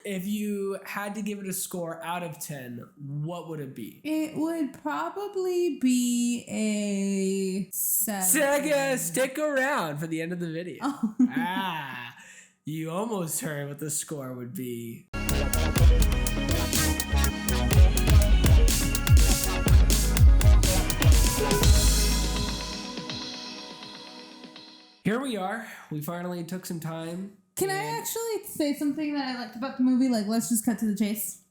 if you had to give it a score out of 10, what would it be? It would probably be a 7. Sega, stick around for the end of the video. Oh. You almost heard what the score would be. Here we are. We finally took some time. Can I actually say something that I liked about the movie? Like, let's just cut to the chase.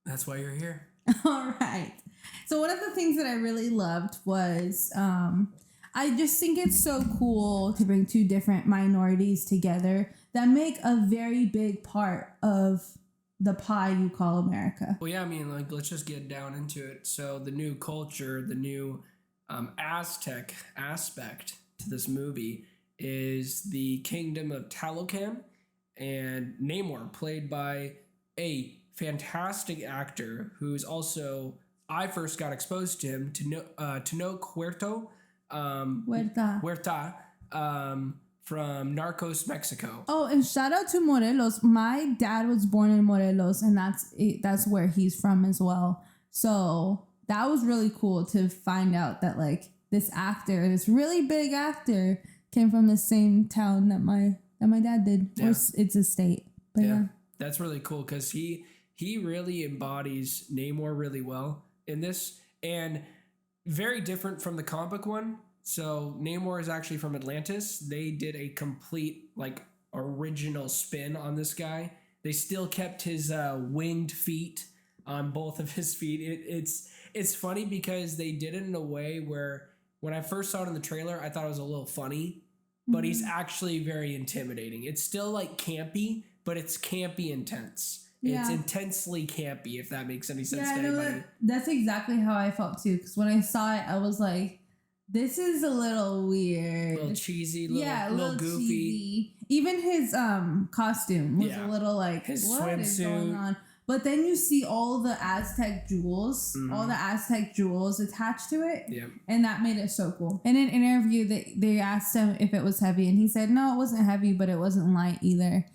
That's why you're here. All right. So one of the things that I really loved was I just think it's so cool to bring two different minorities together that make a very big part of the pie you call America. Well, yeah, I mean, like, let's just get down into it. So the new culture, the new Aztec aspect to this movie is the kingdom of Talokan, and Namor, played by a fantastic actor who's also, I first got exposed to him, Tenoch Huerta, from Narcos Mexico. Oh, and shout out to Morelos. My dad was born in Morelos, and that's where he's from as well. So that was really cool to find out that like this actor, this really big actor, came from the same town that my dad did. Yeah. Or it's a state. But yeah. That's really cool because he really embodies Namor really well in this, and very different from the comic one. So Namor is actually from Atlantis. They did a complete like original spin on this guy. They still kept his winged feet on both of his feet. It's funny because they did it in a way where when I first saw it in the trailer, I thought it was a little funny, but he's actually very intimidating. It's still like campy, but it's campy intense. Yeah. It's intensely campy, if that makes any sense to anybody. That's exactly how I felt too, because when I saw it, I was like, this is a little weird. A little cheesy, little goofy. Cheesy. Even his costume was a little like, his what swimsuit is going on? But then you see all the Aztec jewels, attached to it. Yeah. And that made it so cool. In an interview, they asked him if it was heavy, and he said, no, it wasn't heavy, but it wasn't light either.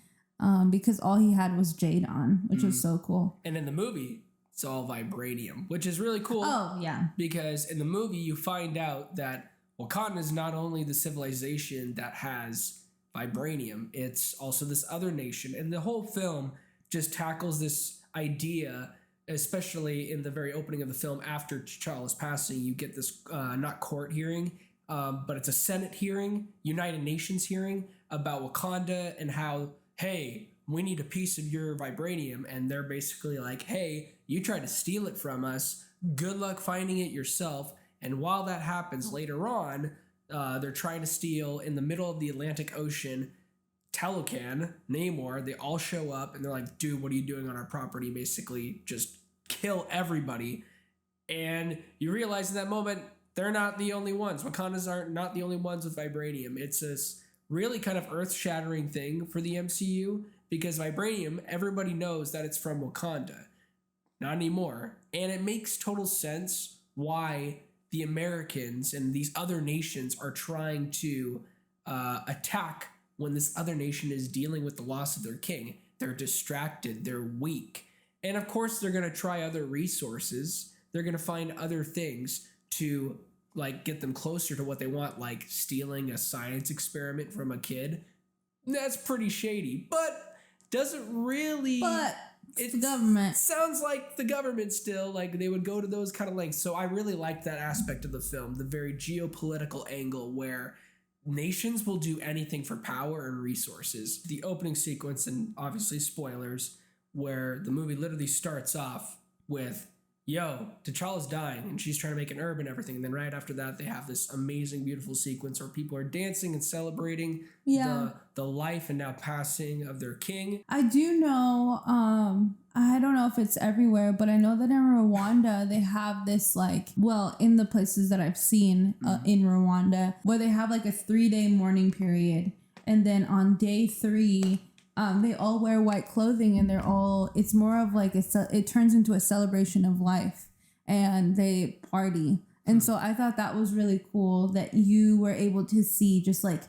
Because all he had was jade on, which was so cool. And in the movie, it's all vibranium, which is really cool. Oh, yeah. Because in the movie, you find out that Wakanda is not only the civilization that has vibranium, it's also this other nation. And the whole film just tackles this idea, especially in the very opening of the film after T'Challa's passing. You get this, not court hearing, but it's a Senate hearing, United Nations hearing about Wakanda and how, hey, we need a piece of your vibranium. And they're basically like, hey, you tried to steal it from us. Good luck finding it yourself. And while that happens later on, they're trying to steal in the middle of the Atlantic Ocean. Talokan, Namor, they all show up and they're like, dude, what are you doing on our property? Basically, just kill everybody. And you realize in that moment, they're not the only ones. Wakandas are not the only ones with vibranium. It's this really kind of earth-shattering thing for the MCU because vibranium, everybody knows that it's from Wakanda. Not anymore. And it makes total sense why the Americans and these other nations are trying to attack when this other nation is dealing with the loss of their king. They're distracted, they're weak. And of course, they're going to try other resources. They're going to find other things to like get them closer to what they want, like stealing a science experiment from a kid. That's pretty shady, but doesn't really... But it's the government. Sounds like the government still, like they would go to those kind of lengths. So I really liked that aspect of the film, the very geopolitical angle where nations will do anything for power and resources. The opening sequence, and obviously spoilers, where the movie literally starts off with, yo, T'Challa's dying, and she's trying to make an herb and everything. And then right after that, they have this amazing, beautiful sequence where people are dancing and celebrating the life and now passing of their king. I do know, I don't know if it's everywhere, but I know that in Rwanda, they have this like, well, in the places that I've seen in Rwanda, where they have like a 3-day mourning period. And then on day 3, they all wear white clothing and it's more of like, it turns into a celebration of life and they party. And so I thought that was really cool that you were able to see just like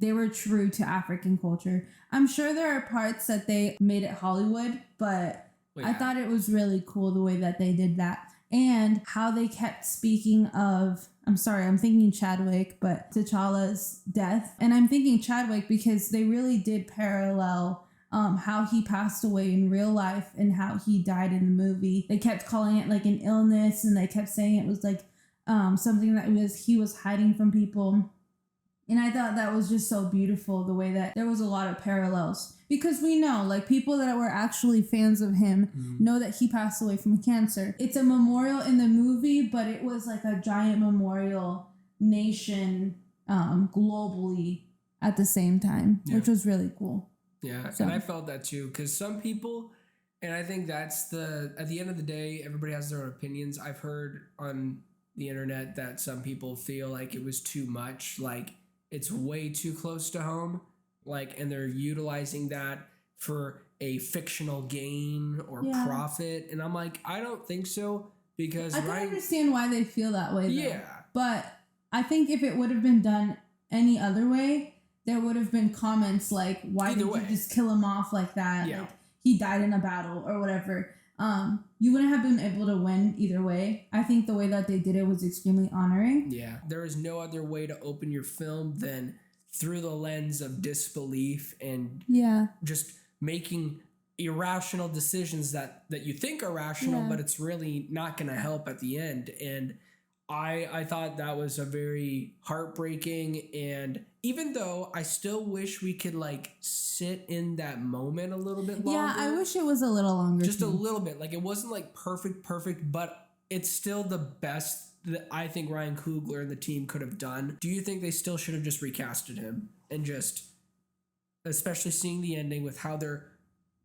they were true to African culture. I'm sure there are parts that they made it Hollywood, but Well, I thought it was really cool the way that they did that. And how they kept speaking of, I'm sorry, I'm thinking Chadwick, but T'Challa's death. And I'm thinking Chadwick because they really did parallel how he passed away in real life and how he died in the movie. They kept calling it like an illness, and they kept saying it was like something that he was hiding from people. And I thought that was just so beautiful, the way that there was a lot of parallels. Because we know, like, people that were actually fans of him know that he passed away from cancer. It's a memorial in the movie, but it was like a giant memorial nation globally at the same time, which was really cool. Yeah, so. And I felt that too, because some people, and I think that's at the end of the day, everybody has their own opinions. I've heard on the internet that some people feel like it was too much, like it's way too close to home, like, and they're utilizing that for a fictional gain or profit. And I'm like, I don't think so, because I can understand why they feel that way, though. Yeah. But I think if it would have been done any other way, there would have been comments like, why did you just kill him off like that? Yeah. Like, he died in a battle or whatever. You wouldn't have been able to win either way. I think the way that they did it was extremely honoring. Yeah. There is no other way to open your film than through the lens of disbelief and just making irrational decisions that you think are rational, but it's really not going to help at the end. And I thought that was a very heartbreaking, and even though I still wish we could like sit in that moment a little bit longer. Yeah, I wish it was a little longer. Just a little bit. Like, it wasn't like perfect, but it's still the best that I think Ryan Coogler and the team could have done. Do you think they still should have just recasted him and just, especially seeing the ending with how they're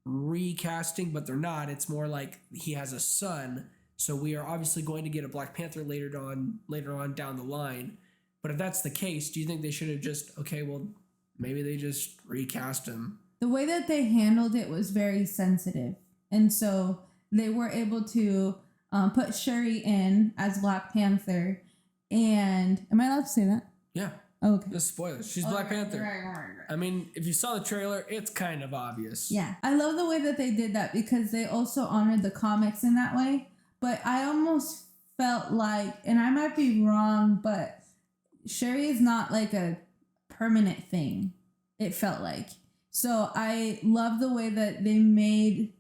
recasting, but they're not. It's more like he has a son. So we are obviously going to get a Black Panther later on down the line. But if that's the case, do you think they should have just, maybe they just recast him? The way that they handled it was very sensitive. And so they were able to put Shuri in as Black Panther. And am I allowed to say that? Yeah. Oh, okay. Just spoilers. She's Black Panther. Right. I mean, if you saw the trailer, it's kind of obvious. Yeah. I love the way that they did that because they also honored the comics in that way. But I almost felt like, and I might be wrong, but Shuri is not like a permanent thing, it felt like. So I love the way that they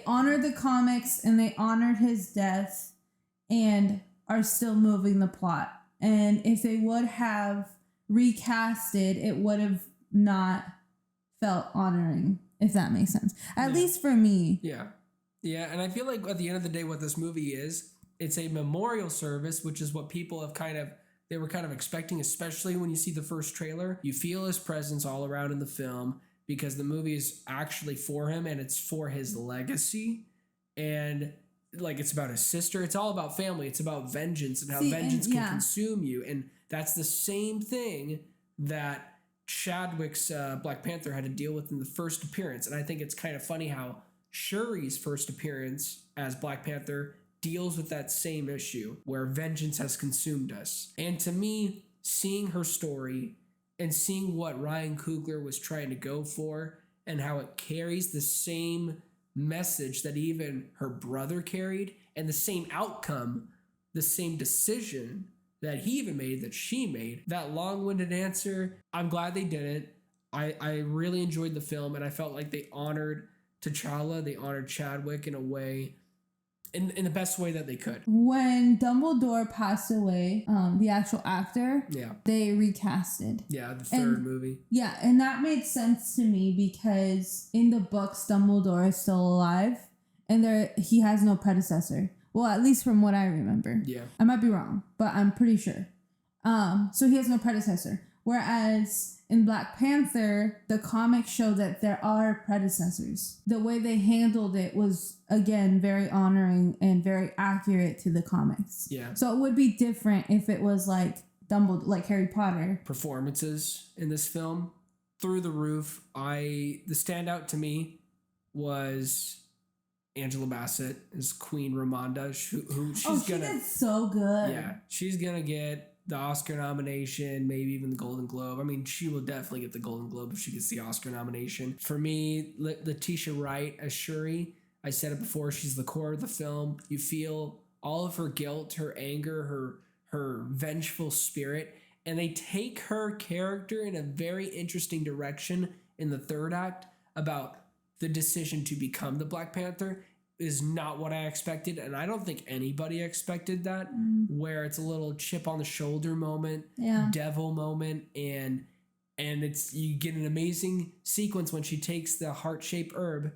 honored the comics and they honored his death and are still moving the plot. And if they would have recasted, it would have not felt honoring, if that makes sense. At least for me. Yeah. Yeah, and I feel like at the end of the day, what this movie is, it's a memorial service, which is what people have they were kind of expecting, especially when you see the first trailer. You feel his presence all around in the film because the movie is actually for him and it's for his legacy. And like, it's about his sister. It's all about family. It's about vengeance and how vengeance can consume you. And that's the same thing that Chadwick's Black Panther had to deal with in the first appearance. And I think it's kind of funny how Shuri's first appearance as Black Panther deals with that same issue where vengeance has consumed us. And to me, seeing her story and seeing what Ryan Coogler was trying to go for and how it carries the same message that even her brother carried and the same outcome, the same decision that he even made, that she made, that long-winded answer, I'm glad they did it. I really enjoyed the film, and I felt like they honored T'Challa, they honored Chadwick in a way, in the best way that they could. When Dumbledore passed away, the actual actor, they recasted. Yeah, the third movie. Yeah, and that made sense to me because in the books, Dumbledore is still alive, and he has no predecessor. Well, at least from what I remember. Yeah. I might be wrong, but I'm pretty sure. So he has no predecessor. Whereas in Black Panther, the comics show that there are predecessors. The way they handled it was, again, very honoring and very accurate to the comics. Yeah. So it would be different if it was like Dumbledore, like Harry Potter. Performances in this film, through the roof. The standout to me was Angela Bassett as Queen Ramonda, who she's she did so good. Yeah, she's gonna get the Oscar nomination, maybe even the Golden Globe. I mean, she will definitely get the Golden Globe if she gets the Oscar nomination. For me, Letitia Wright as Shuri, I said it before, she's the core of the film. You feel all of her guilt, her anger, her vengeful spirit, and they take her character in a very interesting direction in the third act about the decision to become the Black Panther. Is not what I expected, and I don't think anybody expected that, where it's a little chip on the shoulder moment, devil moment, and it's, you get an amazing sequence when she takes the heart-shaped herb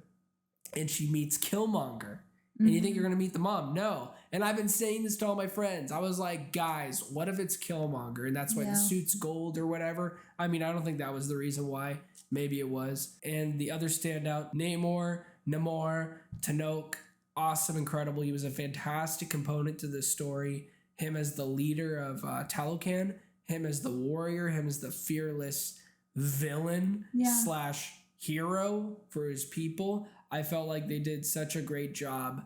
and she meets Killmonger. And you think you're going to meet the mom. No. And I've been saying this to all my friends. I was like, guys, what if it's Killmonger? And that's why the suit's gold or whatever. I mean, I don't think that was the reason why. Maybe it was. And the other standout, Namor, Tenoch, awesome, incredible. He was a fantastic component to this story. Him as the leader of Talokan, him as the warrior, him as the fearless villain slash hero for his people. I felt like they did such a great job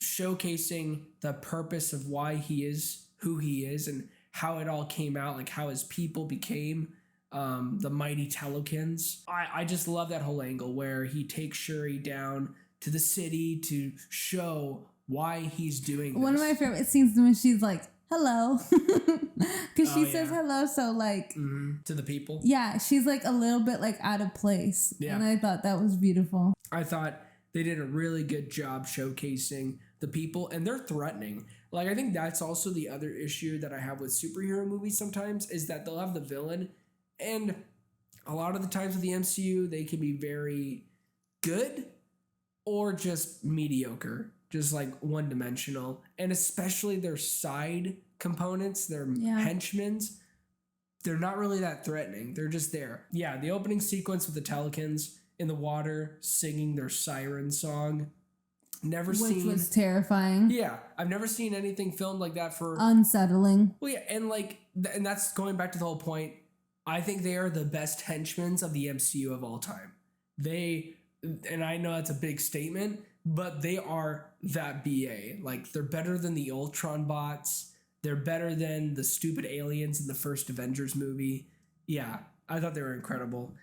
showcasing the purpose of why he is who he is and how it all came out, like how his people became the mighty Talokans. I just love that whole angle where he takes Shuri down to the city to show why he's doing this. One of my favorite scenes when she's like, hello. Because she says hello so like... to the people. Yeah, she's like a little bit like out of place. Yeah. And I thought that was beautiful. I thought they did a really good job showcasing the people, and they're threatening. Like, I think that's also the other issue that I have with superhero movies sometimes, is that they'll have the villain, and a lot of the times with the MCU, they can be very good or just mediocre, just like one-dimensional. And especially their side components, their henchmen, they're not really that threatening. They're just there. Yeah, the opening sequence with the Talokans in the water singing their siren song. Which was terrifying. Yeah, I've never seen anything filmed like that for... Unsettling. Well, yeah, and like, and that's going back to the whole point. I think they are the best henchmen of the MCU of all time. And I know that's a big statement, but they are that BA. Like, they're better than the Ultron bots. They're better than the stupid aliens in the first Avengers movie. Yeah, I thought they were incredible.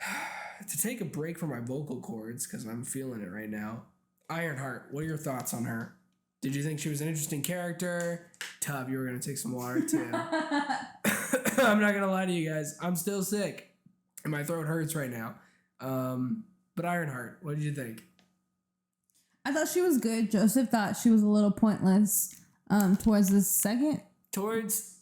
To take a break from my vocal cords, because I'm feeling it right now. Ironheart, what are your thoughts on her? Did you think she was an interesting character? Tub, you were going to take some water too. I'm not going to lie to you guys. I'm still sick. And my throat hurts right now. But Ironheart, what did you think? I thought she was good. Joseph thought she was a little pointless towards the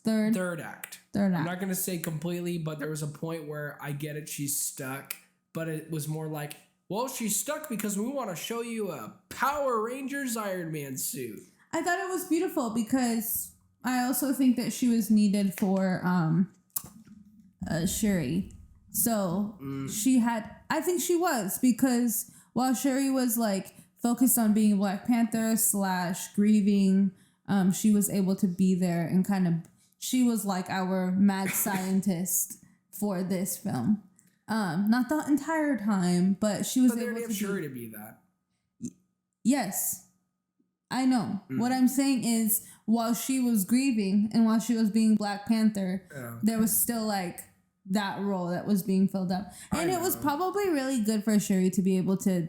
third act. I'm not going to say completely, but there was a point where I get it, she's stuck. But it was more like, well, she's stuck because we want to show you a Power Rangers Iron Man suit. I thought it was beautiful because I also think that she was needed for Shuri. So I think she was, because while Shuri was like focused on being Black Panther / grieving, she was able to be there and kind of, she was like our mad scientist for this film. Not the entire time, but she was able to be... Shuri to be that. Yes, I know. What I'm saying is, while she was grieving and while she was being Black Panther, there was still like that role that was being filled up. And it was probably really good for Shuri to be able to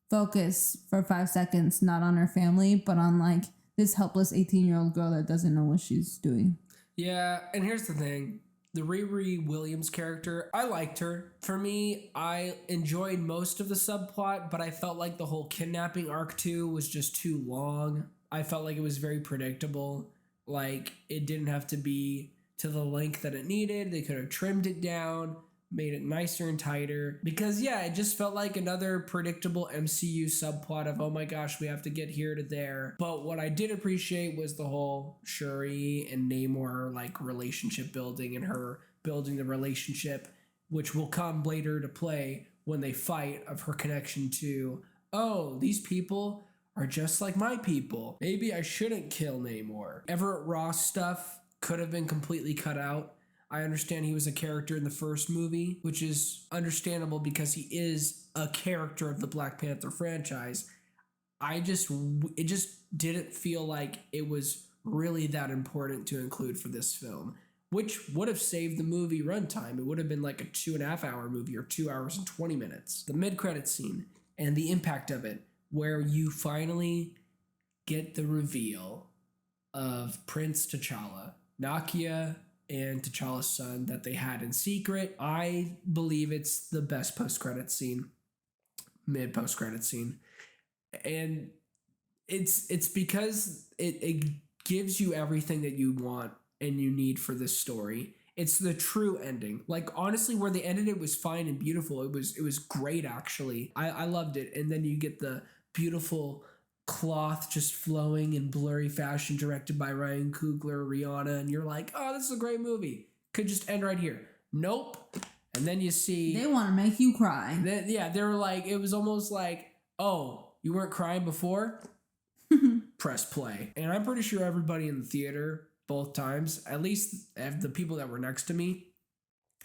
focus for 5 seconds, not on her family, but on like this helpless 18-year-old girl that doesn't know what she's doing. Yeah, and here's the thing. The Riri Williams character, I liked her. For me, I enjoyed most of the subplot, but I felt like the whole kidnapping arc too was just too long. I felt like it was very predictable. Like, it didn't have to be to the length that it needed. They could have trimmed it down, made it nicer and tighter. Because, yeah, it just felt like another predictable MCU subplot of, oh my gosh, we have to get here to there. But what I did appreciate was the whole Shuri and Namor, like, relationship building and her building the relationship, which will come later to play when they fight, of her connection to, oh, these people are just like my people. Maybe I shouldn't kill Namor. Everett Ross stuff could have been completely cut out. I understand he was a character in the first movie, which is understandable because he is a character of the Black Panther franchise. It just didn't feel like it was really that important to include for this film. which would have saved the movie runtime. It would have been like a 2.5 hour movie or 2 hours and 20 minutes. The mid-credit scene and the impact of it, where you finally get the reveal of Prince T'Challa, Nakia and T'Challa's son that they had in secret. I believe it's the best post-credit scene, mid-post-credit scene. And it's because it gives you everything that you want and you need for this story. It's the true ending. Like, honestly, where they ended it was fine and beautiful. It was great, actually. I loved it. And then you get the beautiful cloth just flowing in blurry fashion, directed by Ryan Coogler, Rihanna, and you're like, oh, this is a great movie. Could just end right here. Nope. And then you see... They want to make you cry. They were like, it was almost like, oh, you weren't crying before? Press play. And I'm pretty sure everybody in the theater... both times, at least the people that were next to me,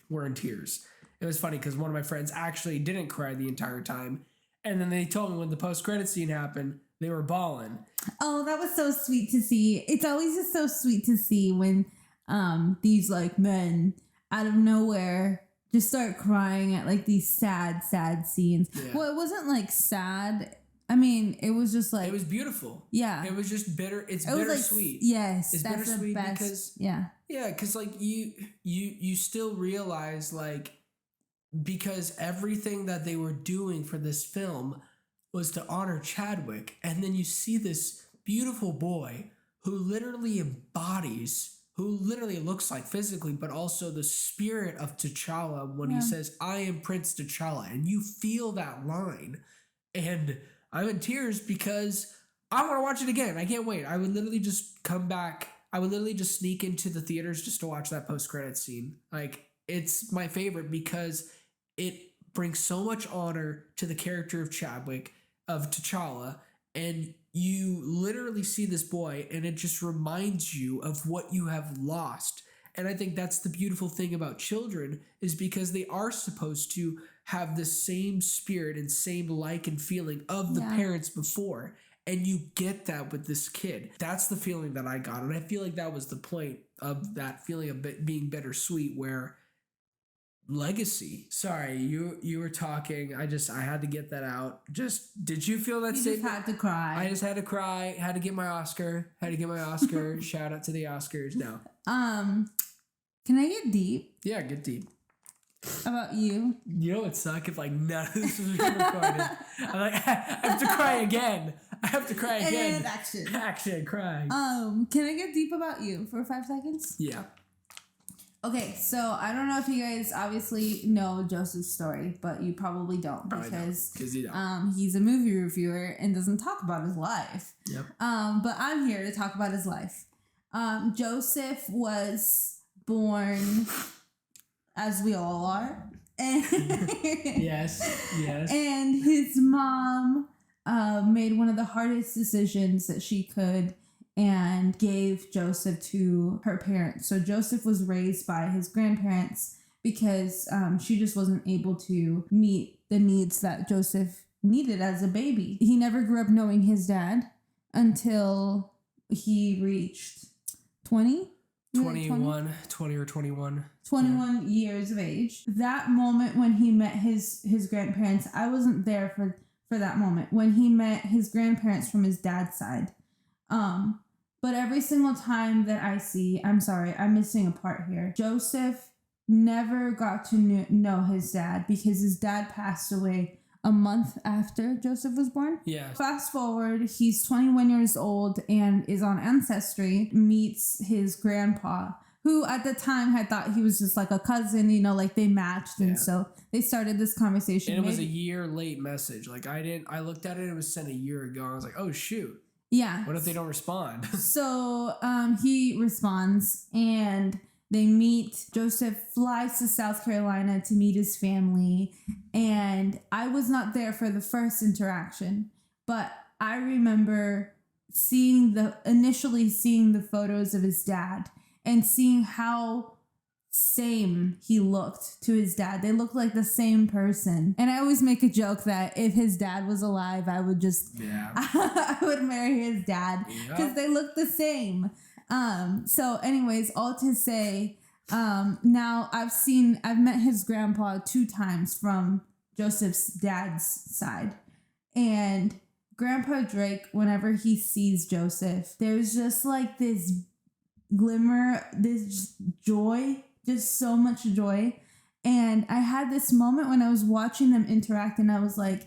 were in tears. It was funny because one of my friends actually didn't cry the entire time. And then they told me when the post-credit scene happened, they were bawling. Oh, that was so sweet to see. It's always just so sweet to see when these like men out of nowhere just start crying at like these sad scenes. Yeah. Well, it wasn't like sad. I mean, it was just like... It was beautiful. Yeah. It was just bitter. It's bittersweet. Like, yes. It's that's bittersweet the best. because... Yeah. Yeah, because like you still realize like... Because everything that they were doing for this film was to honor Chadwick. And then you see this beautiful boy who literally embodies... Who literally looks like physically, but also the spirit of T'Challa when he says, I am Prince T'Challa. And you feel that line. And... I'm in tears because I want to watch it again. I can't wait. I would literally just come back. I would literally just sneak into the theaters just to watch that post-credit scene. Like, it's my favorite because it brings so much honor to the character of Chadwick, of T'Challa, and you literally see this boy and it just reminds you of what you have lost. And I think that's the beautiful thing about children is because they are supposed to have the same spirit and same like and feeling of the parents before. And you get that with this kid. That's the feeling that I got. And I feel like that was the point of that feeling of being bittersweet where legacy. Sorry, you were talking. I had to get that out. Did you feel that same? You just had to cry. I just had to cry. Had to get my Oscar. Shout out to the Oscars. No. Can I get deep? Yeah, get deep. About you? You know what suck if like none of this was recorded. I'm like, I have to cry again. And action, cry. Can I get deep about you for 5 seconds? Yeah. Okay, so I don't know if you guys obviously know Joseph's story, but you probably don't because you don't. He's a movie reviewer and doesn't talk about his life. Yep. But I'm here to talk about his life. Joseph was born, as we all are, and yes. And his mom made one of the hardest decisions that she could and gave Joseph to her parents. So Joseph was raised by his grandparents because she just wasn't able to meet the needs that Joseph needed as a baby. He never grew up knowing his dad until he reached 20 or 21 years of age. That moment when he met his grandparents, I wasn't there for that moment when he met his grandparents from his dad's side. But every single time that I see, I'm sorry, I'm missing a part here. Joseph never got to know his dad because his dad passed away a month after Joseph was born. Yeah. Fast forward, he's 21 years old and is on Ancestry, meets his grandpa, who at the time had thought he was just like a cousin, like they matched. And so they started this conversation. And it was a year late message. Like I looked at it, it was sent a year ago. I was like, oh shoot. Yeah. What if they don't respond? So he responds and they meet. Joseph flies to South Carolina to meet his family. And I was not there for the first interaction, but I remember initially seeing the photos of his dad and seeing how same he looked to his dad. They looked like the same person. And I always make a joke that if his dad was alive, I would I would marry his dad because they look the same. So anyways, all to say, Now I've met his grandpa 2 times from Joseph's dad's side. And Grandpa Drake, whenever he sees Joseph, there's just like this glimmer, this joy, just so much joy. And I had this moment when I was watching them interact and I was like,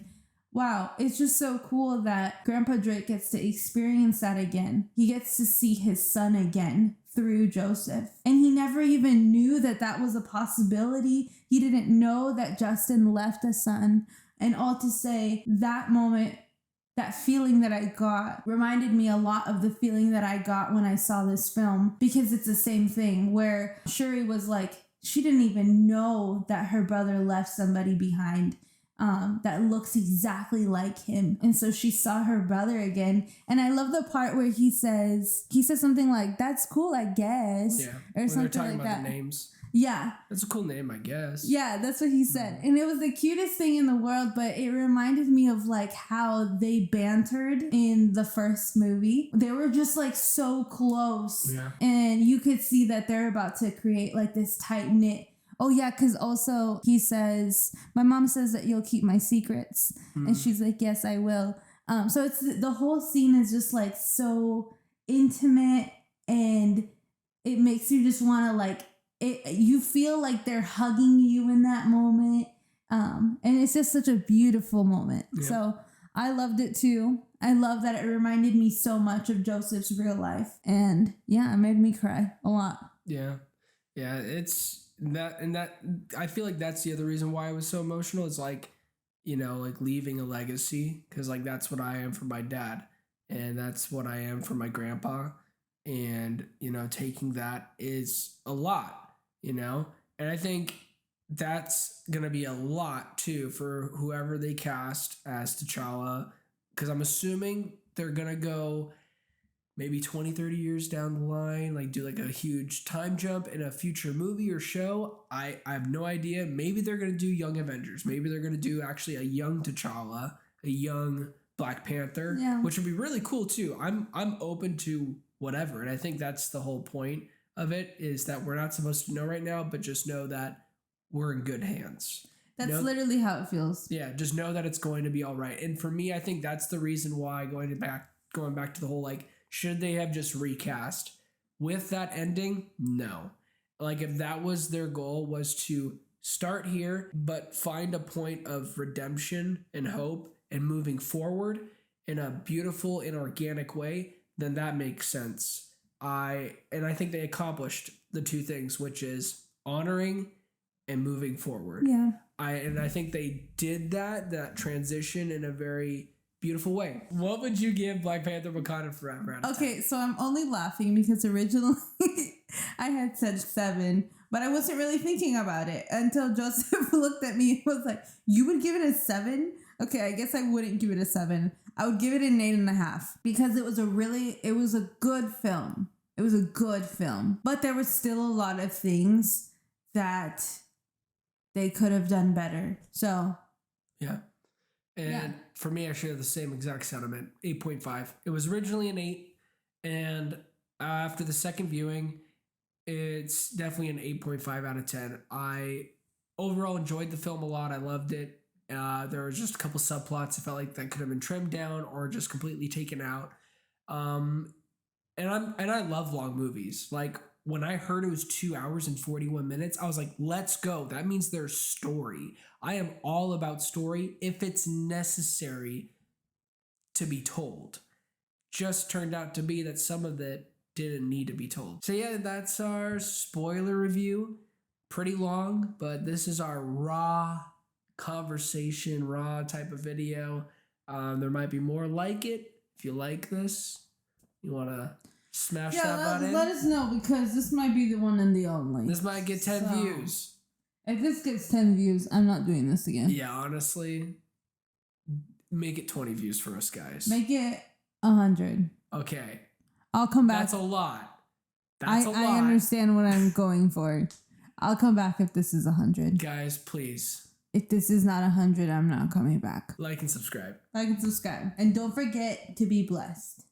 wow, it's just so cool that Grandpa Drake gets to experience that again. He gets to see his son again through Joseph. And he never even knew that that was a possibility. He didn't know that Justin left a son. And all to say, that moment, that feeling that I got reminded me a lot of the feeling that I got when I saw this film, because it's the same thing where Shuri was like, she didn't even know that her brother left somebody behind that looks exactly like him. And so she saw her brother again. And I love the part where he says something like, that's cool, I guess. Yeah. Or when something they're talking like about that. The names. Yeah. That's a cool name, I guess. Yeah, that's what he said. And it was the cutest thing in the world, but it reminded me of like how they bantered in the first movie. They were just like so close. Yeah. And you could see that they're about to create like this tight knit. Oh yeah, because also he says, my mom says that you'll keep my secrets. And she's like, yes, I will. So it's the whole scene is just like so intimate, and it makes you just want to like, you feel like they're hugging you in that moment. And it's just such a beautiful moment. Yep. So I loved it too. I love that it reminded me so much of Joseph's real life. And yeah, it made me cry a lot. Yeah. Yeah, it's that, and that, I feel like that's the other reason why I was so emotional. It's like, you know, like leaving a legacy, because like that's what I am for my dad, and that's what I am for my grandpa. And, you know, taking that is a lot, you know? And I think that's going to be a lot, too, for whoever they cast as T'Challa, because I'm assuming they're going to go maybe 20, 30 years down the line, like do like a huge time jump in a future movie or show. I have no idea. Maybe they're going to do Young Avengers. Maybe they're going to do actually a young T'Challa, a young Black Panther, which would be really cool, too. I'm open to whatever. And I think that's the whole point of it, is that we're not supposed to know right now, but just know that we're in good hands. That's literally how it feels. Yeah, just know that it's going to be all right. And for me, I think that's the reason why going back to the whole, like, should they have just recast with that ending? No. Like, if that was their goal, was to start here, but find a point of redemption and hope and moving forward in a beautiful and organic way, then that makes sense. I think they accomplished the two things, which is honoring and moving forward. Yeah. I think they did that transition in a very beautiful way. What would you give Black Panther Wakanda Forever? Okay, so I'm only laughing because originally I had said 7, but I wasn't really thinking about it until Joseph looked at me and was like, you would give it a 7? Okay, I guess I wouldn't give it a 7. I would give it an 8.5 because it was a good film. It was a good film, but there was still a lot of things that they could have done better. So, yeah. And for me, I share the same exact sentiment. 8.5. It was originally an 8, and after the second viewing, it's definitely an 8.5 out of 10. I overall enjoyed the film a lot. I loved it. There was just a couple subplots I felt like that could have been trimmed down or just completely taken out. And I love long movies. Like, when I heard it was 2 hours and 41 minutes, I was like, let's go. That means there's story. I am all about story if it's necessary to be told. Just turned out to be that some of it didn't need to be told. So yeah, that's our spoiler review. Pretty long, but this is our raw conversation, raw type of video. There might be more like it. If you like this, you want to smash that button. Let us know, because this might be the one and the only. This might get 10 views. If this gets 10 views, I'm not doing this again. Yeah, honestly, make it 20 views for us, guys. Make it 100. Okay. I'll come back. That's a lot. That's a lot. I understand what I'm going for. I'll come back if this is 100. Guys, please. If this is not 100, I'm not coming back. Like and subscribe. Like and subscribe. And don't forget to be blessed.